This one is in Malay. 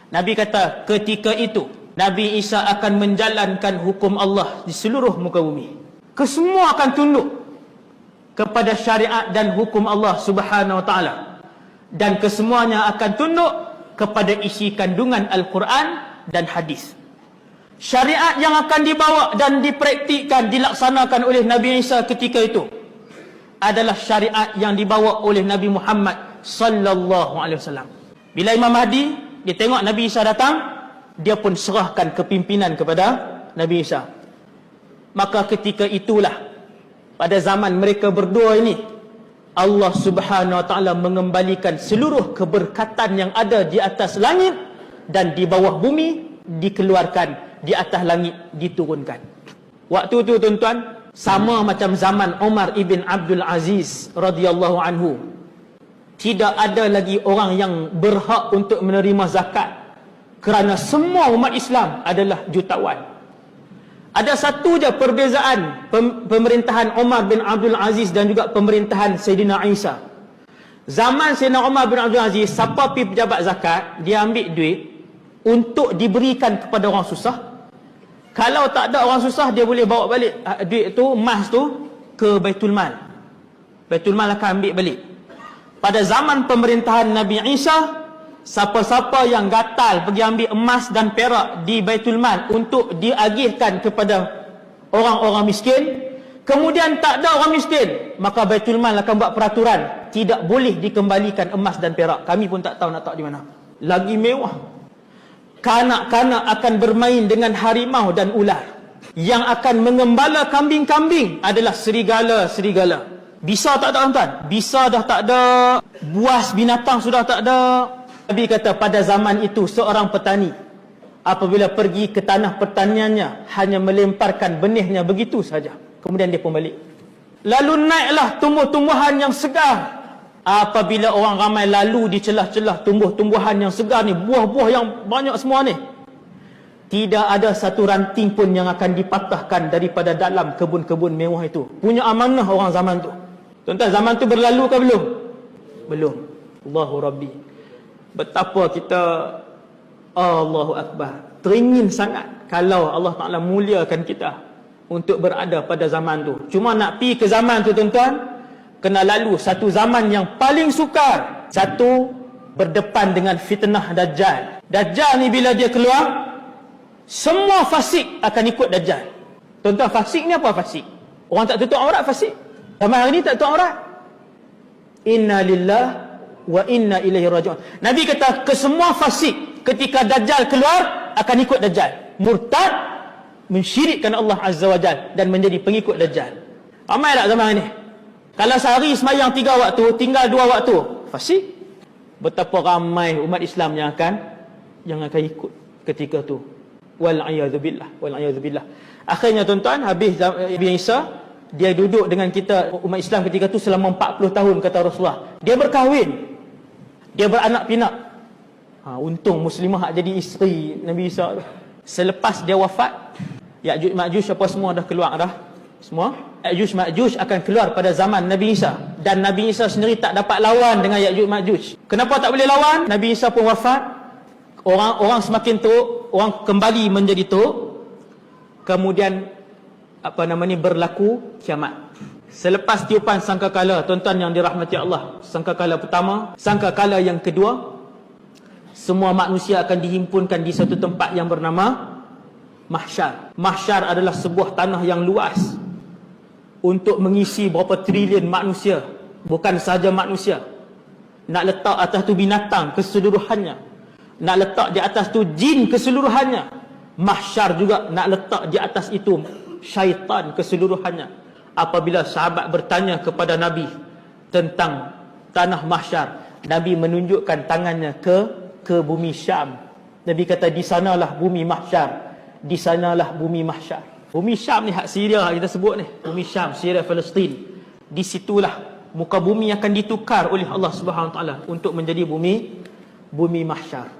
Nabi kata ketika itu Nabi Isa akan menjalankan hukum Allah di seluruh muka bumi. Kesemua akan tunduk kepada syariat dan hukum Allah Subhanahu wa taala. Dan kesemuanya akan tunduk kepada isi kandungan Al-Quran dan hadis. Syariat yang akan dibawa dan dipraktikkan, dilaksanakan oleh Nabi Isa ketika itu adalah syariat yang dibawa oleh Nabi Muhammad sallallahu alaihi wasallam. Bila Imam Mahdi dia tengok Nabi Isa datang, dia pun serahkan kepimpinan kepada Nabi Isa. Maka ketika itulah pada zaman mereka berdua ini Allah Subhanahu wa taala mengembalikan seluruh keberkatan yang ada di atas langit dan di bawah bumi, dikeluarkan, di atas langit diturunkan. Waktu itu tuan-tuan sama macam zaman Umar ibn Abdul Aziz radhiyallahu anhu. Tidak ada lagi orang yang berhak untuk menerima zakat kerana semua umat Islam adalah jutawan. Ada satu je perbezaan pemerintahan Umar bin Abdul Aziz dan juga pemerintahan Sayyidina Isa. Zaman Sayyidina Umar bin Abdul Aziz, siapa pergi pejabat zakat, dia ambil duit untuk diberikan kepada orang susah. Kalau tak ada orang susah, dia boleh bawa balik duit tu, emas tu ke Baitul Mal. Baitul Mal akan ambil balik. Pada zaman pemerintahan Nabi Isa, siapa-siapa yang gatal pergi ambil emas dan perak di Baitul Mal untuk diagihkan kepada orang-orang miskin, kemudian tak ada orang miskin, maka Baitul Mal akan buat peraturan tidak boleh dikembalikan emas dan perak. Kami pun tak tahu nak tahu di mana. Lagi mewah. Kanak-kanak akan bermain dengan harimau dan ular. Yang akan mengembala kambing-kambing adalah serigala-serigala. Bisa tak ada tuan? Bisa dah tak ada. Buas binatang sudah tak ada. Nabi kata pada zaman itu seorang petani apabila pergi ke tanah pertaniannya hanya melemparkan benihnya begitu saja. Kemudian dia pun balik. Lalu naiklah tumbuh-tumbuhan yang segar. Apabila orang ramai lalu di celah-celah tumbuh-tumbuhan yang segar ni, buah-buah yang banyak semua ni, tidak ada satu ranting pun yang akan dipatahkan daripada dalam kebun-kebun mewah itu. Punya amanah orang zaman tu. Tuan-tuan, zaman tu berlalu ke belum? Belum. Allahu Rabbi. Betapa kita, Allahu Akbar, teringin sangat kalau Allah Ta'ala muliakan kita untuk berada pada zaman tu. Cuma nak pergi ke zaman tu tuan-tuan, kena lalu satu zaman yang paling sukar. Satu, berdepan dengan fitnah Dajjal. Dajjal ni bila dia keluar, semua fasik akan ikut Dajjal. Tuan-tuan, fasik ni apa fasik? Orang tak tutup aurat fasik. Zaman hari ni tak tutup aurat. Inna lillah wa inna ilaihi raji'un. Nabi kata kesemua fasik ketika Dajjal keluar akan ikut Dajjal. Murtad, mensyirikkan Allah Azza wa Jal dan menjadi pengikut Dajjal. Ramai tak zaman ini? Kalau sehari semayang 3 waktu, tinggal 2 waktu, fasik. Betapa ramai umat Islam yang akan ikut ketika tu. Wal'iyadzubillah, wal'iyadzubillah. Akhirnya tuan-tuan, habis Nabi Isa, dia duduk dengan kita umat Islam ketika tu selama 40 tahun kata Rasulullah. Dia berkahwin, dia beranak pinak. Untung Muslimah jadi isteri Nabi Isa tu. Selepas dia wafat, Ya'juj Ma'juj apa semua dah keluar dah. Semua Ya'juj Ma'juj akan keluar pada zaman Nabi Isa. Dan Nabi Isa sendiri tak dapat lawan dengan Ya'juj Ma'juj. Kenapa tak boleh lawan? Nabi Isa pun wafat. Orang semakin teruk, orang kembali menjadi teruk. Kemudian berlaku kiamat. Selepas tiupan sangkakala, tuan-tuan yang dirahmati Allah, sangkakala pertama, sangkakala yang kedua, semua manusia akan dihimpunkan di satu tempat yang bernama Mahsyar. Mahsyar adalah sebuah tanah yang luas untuk mengisi berapa trilion manusia. Bukan sahaja manusia. Nak letak atas tu binatang keseluruhannya. Nak letak di atas tu jin keseluruhannya. Mahsyar juga nak letak di atas itu syaitan keseluruhannya. Apabila sahabat bertanya kepada Nabi tentang tanah Mahsyar, Nabi menunjukkan tangannya ke bumi Syam. Nabi kata di sanalah bumi Mahsyar. Di sanalah bumi Mahsyar. Bumi Syam ni hak Syria kita sebut ni. Bumi Syam, Syria, Palestin. Di situlah muka bumi akan ditukar oleh Allah Subhanahu Wa Taala untuk menjadi bumi Mahsyar.